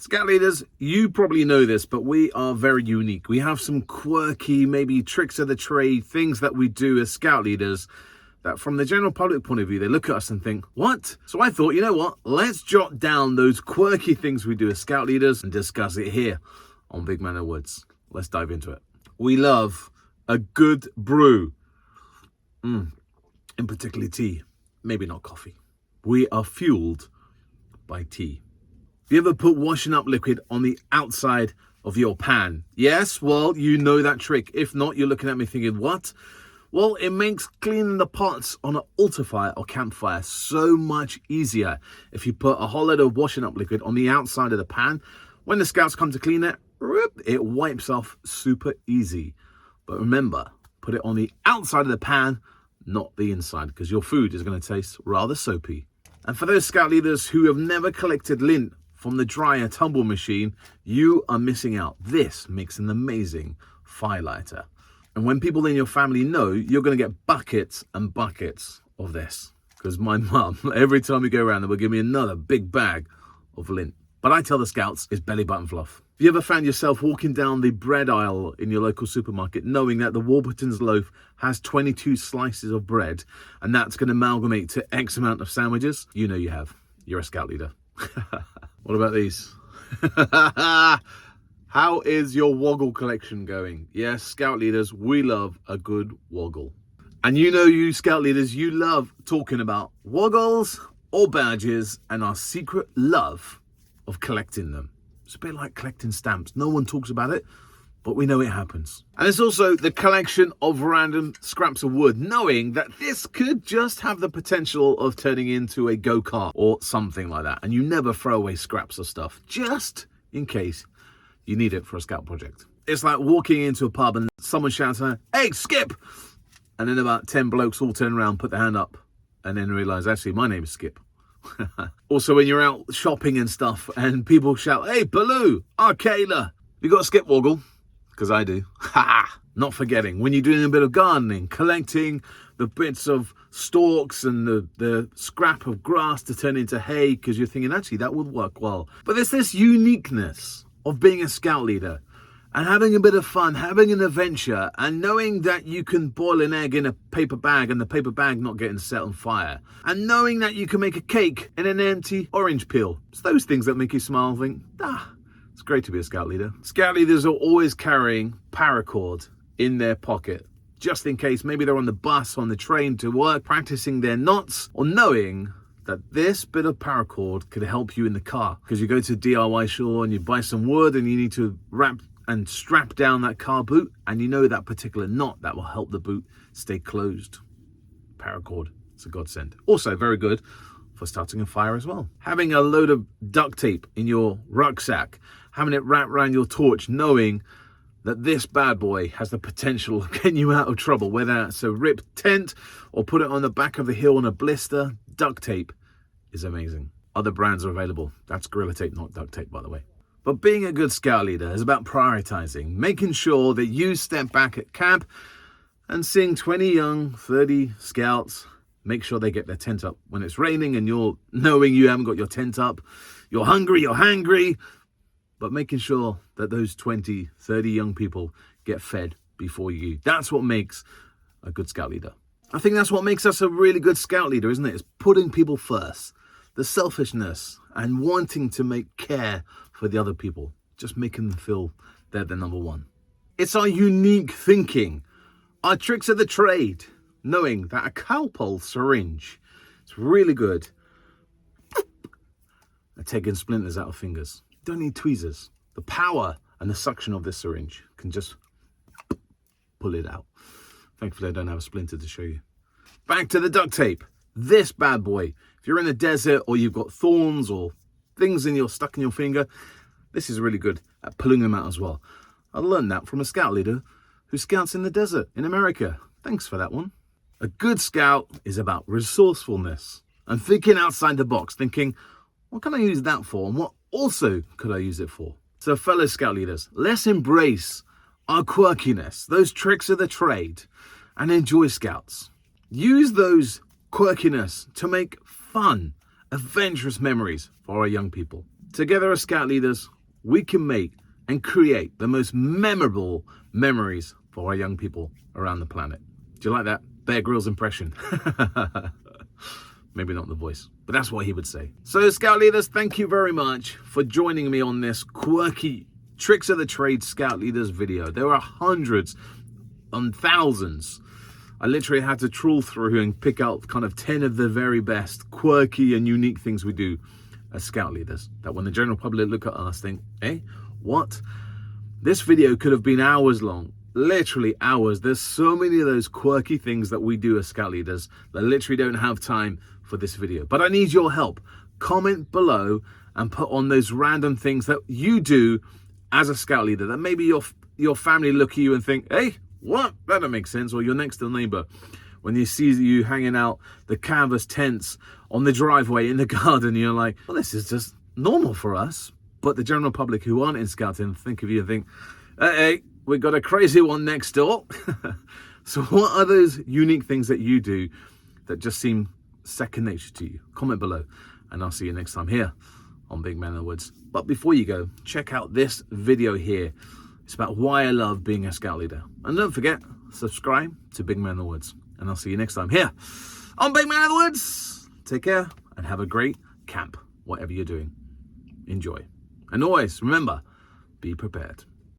Scout leaders, you probably know this, but we are very unique. We have some quirky, maybe tricks of the trade, things that we do as scout leaders that from the general public point of view, they look at us and think, what? So I thought, you know what? Let's jot down those quirky things we do as scout leaders and discuss it here on Big Man of the Woods. Let's dive into it. We love a good brew. In particular tea, maybe not coffee. We are fueled by tea. Have you ever put washing up liquid on the outside of your pan? Yes, well, you know that trick. If not, you're looking at me thinking, what? Well, it makes cleaning the pots on an altar fire or campfire so much easier. If you put a whole load of washing up liquid on the outside of the pan, when the scouts come to clean it, it wipes off super easy. But remember, put it on the outside of the pan, not the inside, because your food is going to taste rather soapy. And for those scout leaders who have never collected lint from the dryer tumble machine, you are missing out. This makes an amazing fire lighter. And when people in your family know, you're going to get buckets and buckets of this. Because my mum, every time we go around, they will give me another big bag of lint. But I tell the scouts, it's belly button fluff. Have you ever found yourself walking down the bread aisle in your local supermarket knowing that the Warburton's loaf has 22 slices of bread and that's going to amalgamate to X amount of sandwiches? You know you have. You're a scout leader. What about these? How is your woggle collection going? Yes, scout leaders, we love a good woggle. And you know, you scout leaders, you love talking about woggles or badges and our secret love of collecting them. It's a bit like collecting stamps. No one talks about it, but we know it happens. And it's also the collection of random scraps of wood, knowing that this could just have the potential of turning into a go-kart or something like that. And you never throw away scraps of stuff, just in case you need it for a scout project. It's like walking into a pub and someone shouts out, "Hey, Skip!" And then about 10 blokes all turn around, put their hand up, and then realize, actually, my name is Skip. Also, when you're out shopping and stuff and people shout, "Hey, Baloo, Kayla, you got a skip woggle?" Because I do. Ha! Not forgetting, when you're doing a bit of gardening, collecting the bits of stalks and the scrap of grass to turn into hay, because you're thinking, actually, that would work well. But there's this uniqueness of being a scout leader and having a bit of fun, having an adventure, and knowing that you can boil an egg in a paper bag and the paper bag not getting set on fire, and knowing that you can make a cake in an empty orange peel. It's those things that make you smile and think, it's great to be a scout leader. Scout leaders are always carrying paracord in their pocket, just in case maybe they're on the bus, on the train to work, practicing their knots, or knowing that this bit of paracord could help you in the car. Because you go to a DIY store and you buy some wood and you need to wrap and strap down that car boot, and you know that particular knot that will help the boot stay closed. Paracord, it's a godsend. Also very good for starting a fire as well. Having a load of duct tape in your rucksack, having it wrapped around your torch, knowing that this bad boy has the potential of getting you out of trouble, whether it's a ripped tent or put it on the back of the hill on a blister. Duct tape is amazing. Other brands are available. That's Gorilla Tape, not duct tape, by the way. But being a good scout leader is about prioritizing, making sure that you step back at camp and seeing 20 young, 30 scouts, make sure they get their tent up when it's raining and you're knowing you haven't got your tent up. You're hungry, you're hangry, but making sure that those 20, 30 young people get fed before you. That's what makes a good scout leader. I think that's what makes us a really good scout leader, isn't it? It's putting people first. The selfishness and wanting to make care for the other people, just making them feel they're the number one. It's our unique thinking, our tricks of the trade, knowing that a cowpole syringe is really good at taking splinters out of fingers. You don't need tweezers. The power and the suction of this syringe can just pull it out. Thankfully, I don't have a splinter to show you. Back to the duct tape. This bad boy. If you're in the desert or you've got thorns or things stuck in your finger, this is really good at pulling them out as well. I learned that from a scout leader who scouts in the desert in America. Thanks for that one. A good scout is about resourcefulness and thinking outside the box, thinking, what can I use that for? And what also could I use it for? So fellow scout leaders, let's embrace our quirkiness, those tricks of the trade, and enjoy scouts. Use those quirkiness to make fun, adventurous memories for our young people. Together as Scout leaders, we can make and create the most memorable memories for our young people around the planet. Do you like that Bear Grylls impression? Maybe not the voice, but that's what he would say. So Scout leaders, thank you very much for joining me on this quirky Tricks of the Trade Scout Leaders video. There are hundreds and thousands. I literally had to trawl through and pick out kind of 10 of the very best quirky and unique things we do as Scout leaders, that when the general public look at us think, eh, what? This video could have been hours long, literally hours. There's so many of those quirky things that we do as Scout leaders that literally don't have time for this video. But I need your help. Comment below and put on those random things that you do as a Scout leader that maybe your family look at you and think, hey, what? That don't make sense. Or your next door neighbor, when you see you hanging out the canvas tents on the driveway in the garden, you're like, well, this is just normal for us. But the general public who aren't in Scouting think of you and think, hey, we got a crazy one next door. So what are those unique things that you do that just seem second nature to you? Comment below, and I'll see you next time here on Big Man in the Woods. But before you go, check out this video here. It's about why I love being a Scout leader. And don't forget, subscribe to Big Man in the Woods. And I'll see you next time here on Big Man in the Woods. Take care and have a great camp, whatever you're doing. Enjoy. And always remember, be prepared.